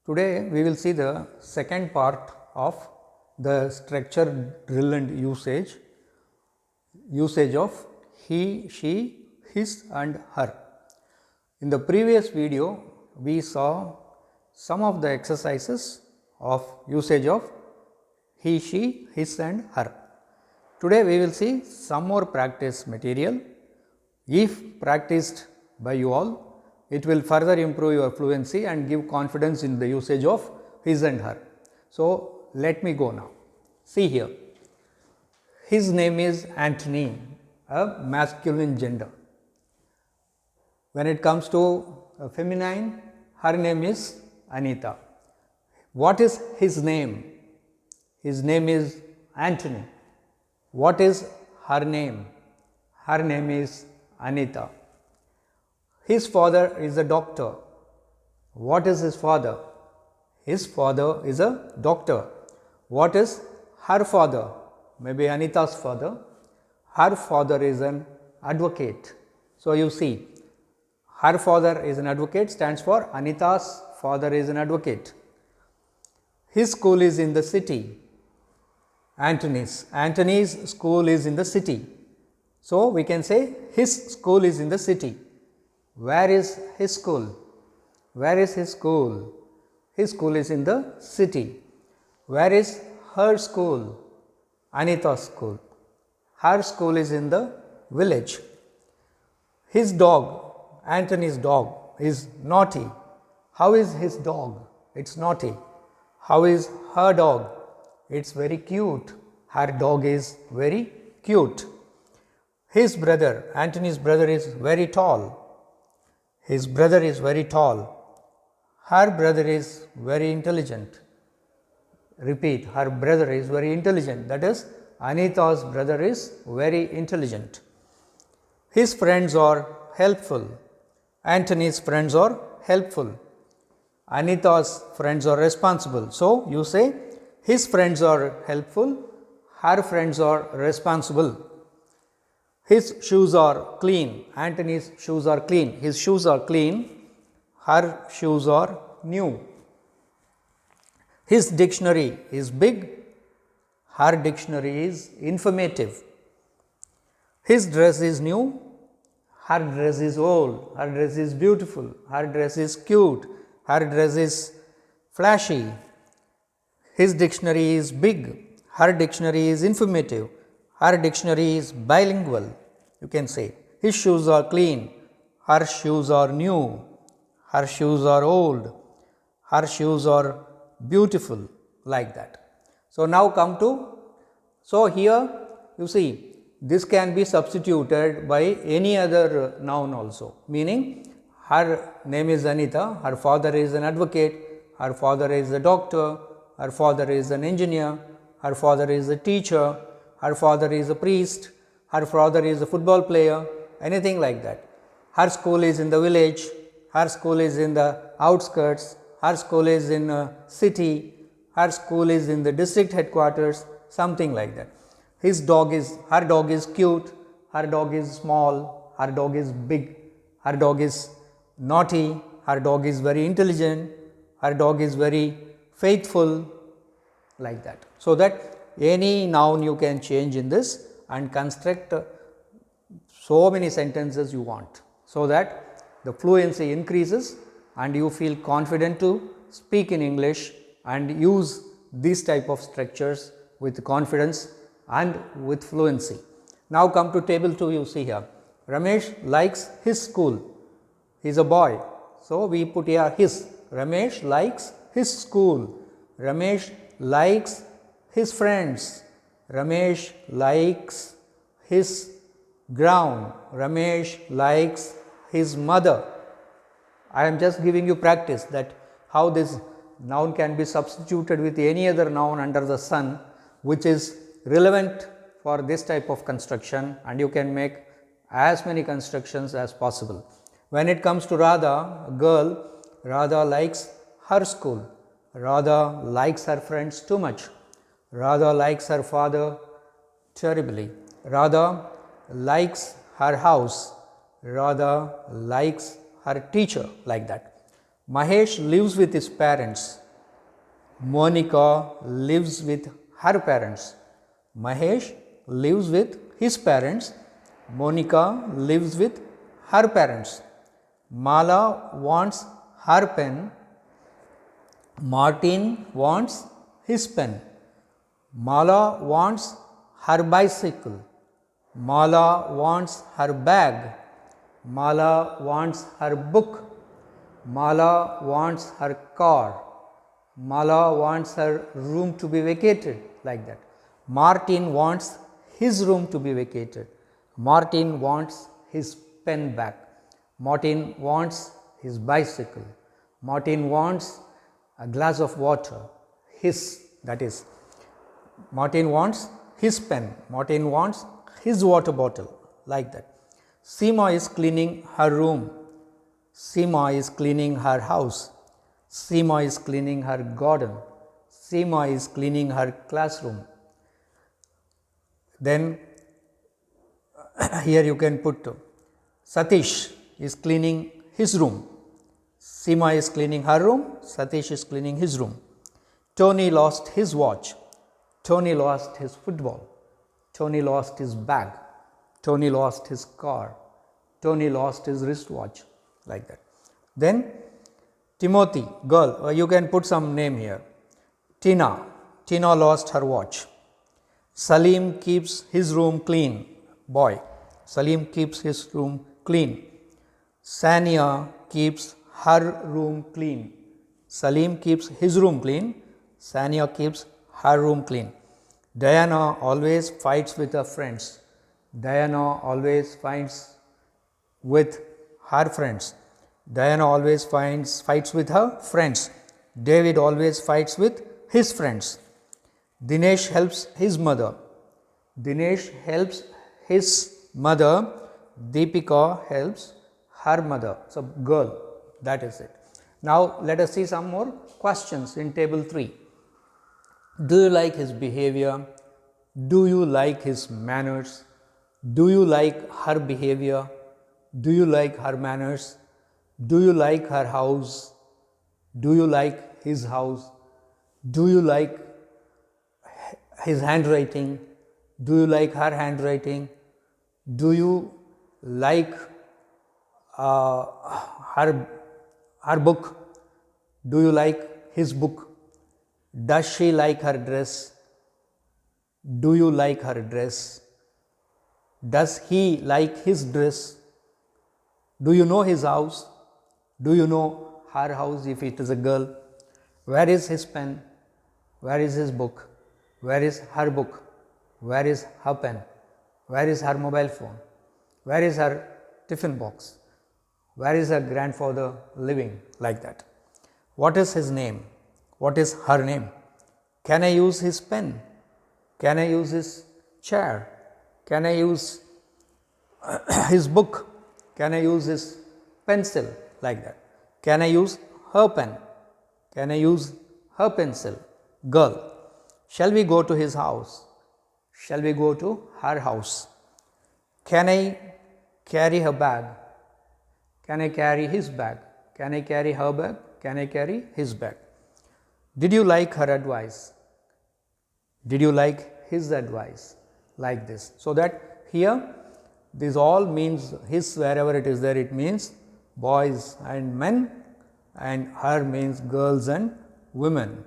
Today we will see the second part of the structure drill and usage of he, she, his and her. In the previous video we saw some of the exercises of usage of he, she, his and her. Today we will see some more practice material. If practiced by you all, it will further improve your fluency and give confidence in the usage of his and her. So, let me go now. See here, his name is Antony, a masculine gender. When it comes to feminine, her name is Anita. What is his name? His name is Antony. What is her name? Her name is Anita. His father is a doctor. What is his father? His father is a doctor. What is her father? Maybe Anita's father. Her father is an advocate. So, you see, her father is an advocate stands for Anita's father is an advocate. His school is in the city. Antony's school is in the city. So, we can say his school is in the city. Where is his school? Where is his school? His school is in the city. Where is her school? Anita's school. Her school is in the village. His dog, Antony's dog, is naughty. How is his dog? It's naughty. How is her dog? It's very cute. Her dog is very cute. His brother, Antony's brother, is very tall. His brother is very tall. Her brother is very intelligent. Repeat, her brother is very intelligent. That is, Anita's brother is very intelligent. His friends are helpful. Antony's friends are helpful. Anita's friends are responsible. So, you say his friends are helpful, her friends are responsible. His shoes are clean. Antony's shoes are clean. His shoes are clean. Her shoes are new. His dictionary is big. Her dictionary is informative. His dress is new. Her dress is old. Her dress is beautiful. Her dress is cute. Her dress is flashy. His dictionary is big. Her dictionary is informative. Her dictionary is bilingual, you can say. His shoes are clean. Her shoes are new. Her shoes are old. Her shoes are beautiful, like that. So, now come to, so here you see this can be substituted by any other noun also, meaning her name is Anita, her father is an advocate, her father is a doctor, her father is an engineer, her father is a teacher, her father is a priest, her father is a football player, anything like that. Her school is in the village, her school is in the outskirts, her school is in a city, her school is in the district headquarters, something like that. Her dog is cute, her dog is small, her dog is big, her dog is naughty, her dog is very intelligent, her dog is very faithful, like that. So, that any noun you can change in this and construct so many sentences you want. So, that the fluency increases and you feel confident to speak in English and use these type of structures with confidence and with fluency. Now, come to table 2, you see here. Ramesh likes his school. He is a boy. So, we put here his. Ramesh likes his school. Ramesh likes his friends. Ramesh likes his ground. Ramesh likes his mother. I am just giving you practice that how this noun can be substituted with any other noun under the sun, which is relevant for this type of construction, and you can make as many constructions as possible. When it comes to Radha, a girl, Radha likes her school. Radha likes her friends too much. Radha likes her father terribly. Radha likes her house. Radha likes her teacher, like that. Mahesh lives with his parents. Monica lives with her parents. Mahesh lives with his parents. Monica lives with her parents. Mala wants her pen. Martin wants his pen. Mala wants her bicycle. Mala wants her bag. Mala wants her book. Mala wants her car. Mala wants her room to be vacated, like that. Martin wants his room to be vacated. Martin wants his pen back. Martin wants his bicycle. Martin wants a glass of water. That is, Martin wants his pen. Martin wants his water bottle, like that. Seema is cleaning her room. Seema is cleaning her house. Seema is cleaning her garden. Seema is cleaning her classroom. Then here you can put Satish is cleaning his room. Seema is cleaning her room. Satish is cleaning his room. Tony lost his watch. Tony lost his football. Tony lost his bag. Tony lost his car. Tony lost his wristwatch, like that. Then Timothy, girl, you can put some name here. Tina lost her watch. Salim keeps his room clean, boy. Salim keeps his room clean. Sania keeps her room clean. Salim keeps his room clean. Sania keeps her room clean. Diana always fights with her friends. Diana always fights with her friends. Diana always fights with her friends. David always fights with his friends. Dinesh helps his mother. Dinesh helps his mother. Deepika helps her mother. So, girl, that is it. Now, let us see some more questions in table 3. Do you like his behavior? Do you like his manners? Do you like her behavior? Do you like her manners? Do you like her house? Do you like his house? Do you like his handwriting? Do you like her handwriting? Do you like her book? Do you like his book? Does she like her dress? Do you like her dress? Does he like his dress? Do you know his house? Do you know her house if it is a girl? Where is his pen? Where is his book? Where is her book? Where is her pen? Where is her mobile phone? Where is her tiffin box? Where is her grandfather living? Like that. What is his name? What is her name? Can I use his pen? Can I use his chair? Can I use his book? Can I use his pencil? Like that. Can I use her pen? Can I use her pencil? Girl. Shall we go to his house? Shall we go to her house? Can I carry her bag? Can I carry his bag? Can I carry her bag? Can I carry his bag? Did you like her advice? Did you like his advice? Like this. So that here this all means his, wherever it is there, it means boys and men, and her means girls and women,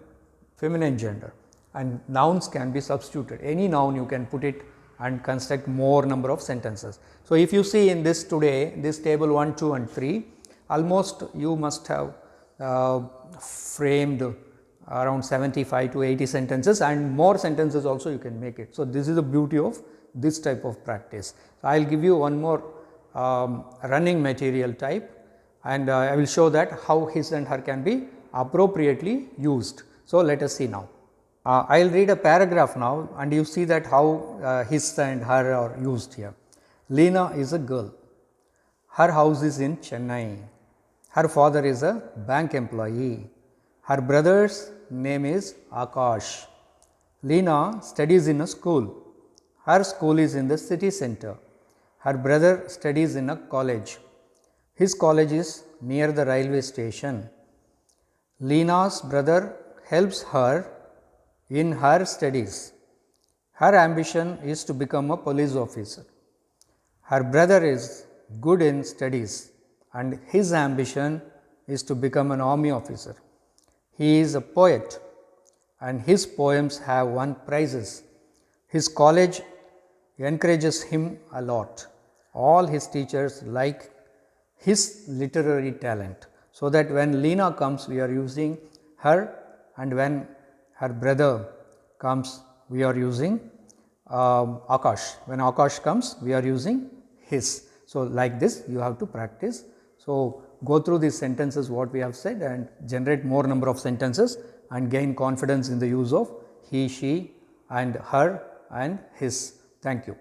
feminine gender, and nouns can be substituted. Any noun you can put it and construct more number of sentences. So, if you see in this today, this table 1, 2 and 3, almost you must have framed around 75 to 80 sentences, and more sentences also you can make it. So, this is the beauty of this type of practice. So, I will give you one more running material type, and I will show that how his and her can be appropriately used. So, let us see now. I will read a paragraph now, and you see that how his and her are used here. Leena is a girl. Her house is in Chennai. Her father is a bank employee. Her brother's name is Akash. Leena studies in a school. Her school is in the city center. Her brother studies in a college. His college is near the railway station. Leena's brother helps her in her studies. Her ambition is to become a police officer. Her brother is good in studies and his ambition is to become an army officer. He is a poet and his poems have won prizes. His college encourages him a lot. All his teachers like his literary talent. So that when Leena comes, we are using her, and when her brother comes, we are using Akash. When Akash comes, we are using his. So, like this you have to practice. So, go through these sentences what we have said and generate more number of sentences and gain confidence in the use of he, she and her and his. Thank you.